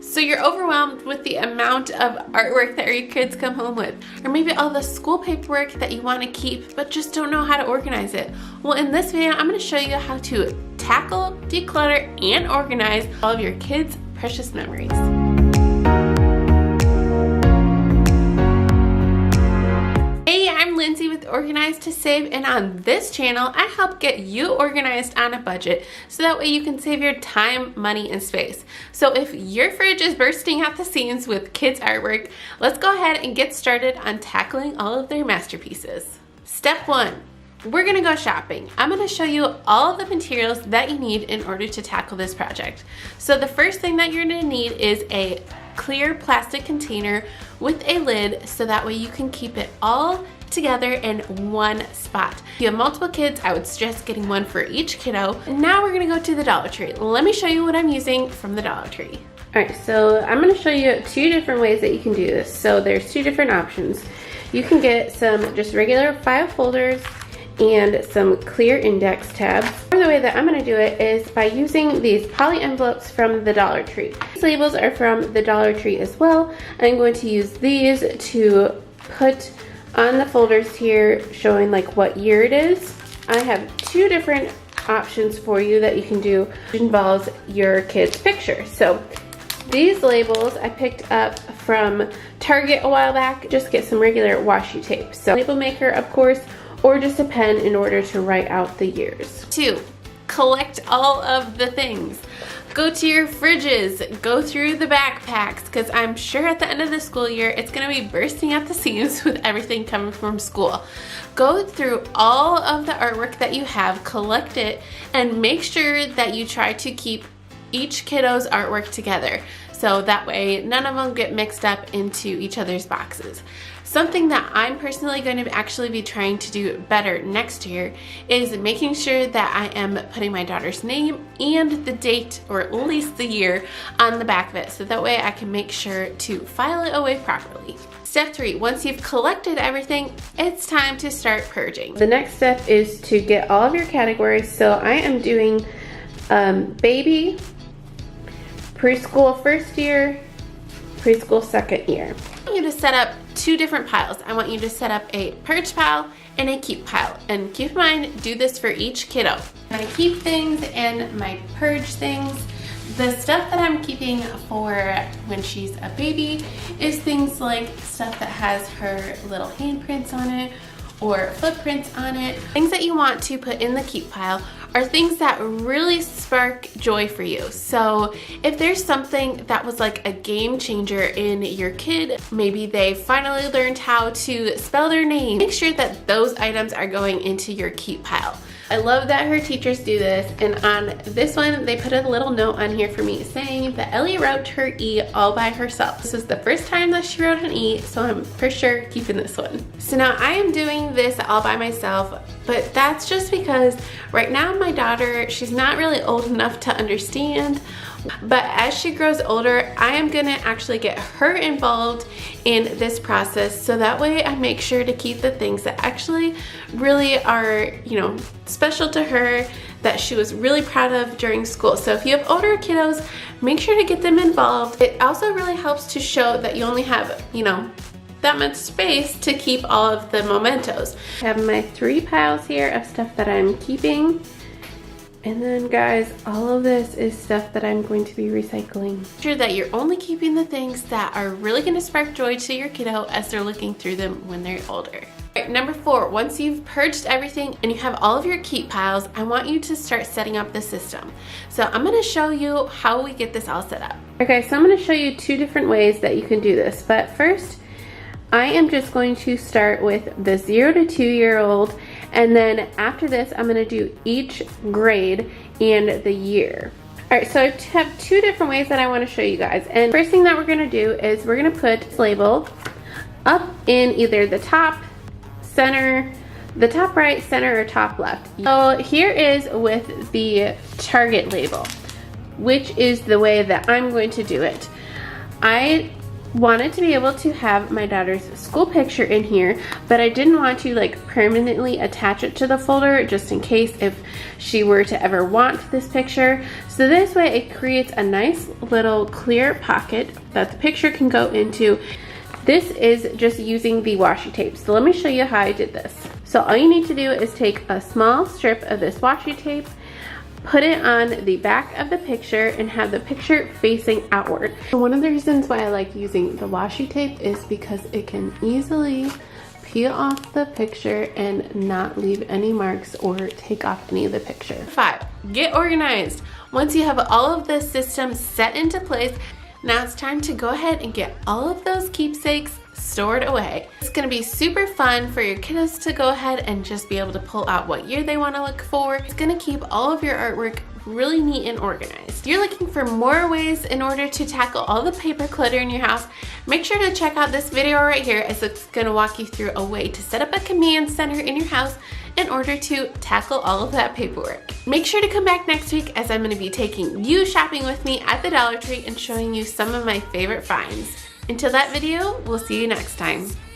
So you're overwhelmed with the amount of artwork that your kids come home with, or maybe all the school paperwork that you want to keep but just don't know how to organize it. Well, in this video, I'm going to show you how to tackle, declutter, and organize all of your kids' precious memories. Lindsay with Organized to Save, and on this channel I help get you organized on a budget so that way you can save your time, money, and space. So if your fridge is bursting at the seams with kids' artwork, let's go ahead and get started on tackling all of their masterpieces. Step 1. We're gonna go shopping. I'm gonna show you all of the materials that you need in order to tackle this project. So the first thing that you're gonna need is a clear plastic container with a lid so that way you can keep it all together in one spot. If you have multiple kids, I would suggest getting one for each kiddo. Now we're gonna go to the Dollar Tree. Let me show you what I'm using from the Dollar Tree. All right, so I'm gonna show you 2 different ways that you can do this. So there's 2 different options. You can get some just regular file folders and some clear index tabs. Or the way that I'm gonna do it is by using these poly envelopes from the Dollar Tree. These labels are from the Dollar Tree as well. I'm going to use these to put on the folders here showing like what year it is. I have 2 different options for you that you can do, which involves your kid's picture. So these labels I picked up from Target a while back. Just get some regular washi tape. So label maker, of course, or just a pen in order to write out the years. 2. Collect all of the things. Go to your fridges, go through the backpacks, because I'm sure at the end of the school year it's going to be bursting at the seams with everything coming from school. Go through all of the artwork that you have, collect it, and make sure that you try to keep each kiddo's artwork together. So that way none of them get mixed up into each other's boxes. Something that I'm personally going to actually be trying to do better next year is making sure that I am putting my daughter's name and the date, or at least the year, on the back of it, so that way I can make sure to file it away properly. Step 3, once you've collected everything, it's time to start purging. The next step is to get all of your categories. So I am doing baby, preschool first year, preschool second year. I want you to set up 2 different piles. I want you to set up a purge pile and a keep pile. And keep in mind, do this for each kiddo. My keep things and my purge things. The stuff that I'm keeping for when she's a baby is things like stuff that has her little handprints on it or footprints on it. Things that you want to put in the keep pile are things that really spark joy for you. So if there's something that was like a game changer in your kid, maybe they finally learned how to spell their name, make sure that those items are going into your keep pile. I love that her teachers do this, and on this one they put a little note on here for me saying that Ellie wrote her E all by herself. This is the first time that she wrote an E, so I'm for sure keeping this one. So now I am doing this all by myself, but that's just because right now my daughter, she's not really old enough to understand. But as she grows older, I am gonna actually get her involved in this process, so that way I make sure to keep the things that actually really are, you know, special to her, that she was really proud of during school. So if you have older kiddos, make sure to get them involved. It also really helps to show that you only have, you know, that much space to keep all of the mementos. I have my 3 piles here of stuff that I'm keeping. And then guys, all of this is stuff that I'm going to be recycling. Make sure that you're only keeping the things that are really going to spark joy to your kiddo as they're looking through them when they're older. Right, number 4, once you've purged everything and you have all of your keep piles, I want you to start setting up the system. So I'm going to show you how we get this all set up. Okay, so I'm going to show you 2 different ways that you can do this. But first, I am just going to start with the 0 to 2-year-old. And then after this, I'm gonna do each grade and the year. All right, so I have 2 different ways that I wanna show you guys. And first thing that we're gonna do is we're gonna put this label up in either the top, center, the top right, center, or top left. So here is with the Target label, which is the way that I'm going to do it. I wanted to be able to have my daughter's school picture in here, but I didn't want to like permanently attach it to the folder just in case if she were to ever want this picture. So this way it creates a nice little clear pocket that the picture can go into. This is just using the washi tape. So let me show you how I did this. So all you need to do is take a small strip of this washi tape, put it on the back of the picture, and have the picture facing outward. One of the reasons why I like using the washi tape is because it can easily peel off the picture and not leave any marks or take off any of the picture. 5, get organized. Once you have all of the systems set into place, now it's time to go ahead and get all of those keepsakes stored away. It's gonna be super fun for your kiddos to go ahead and just be able to pull out what year they wanna look for. It's gonna keep all of your artwork really neat and organized. If you're looking for more ways in order to tackle all the paper clutter in your house, make sure to check out this video right here, as it's gonna walk you through a way to set up a command center in your house in order to tackle all of that paperwork. Make sure to come back next week, as I'm gonna be taking you shopping with me at the Dollar Tree and showing you some of my favorite finds. Until that video, we'll see you next time.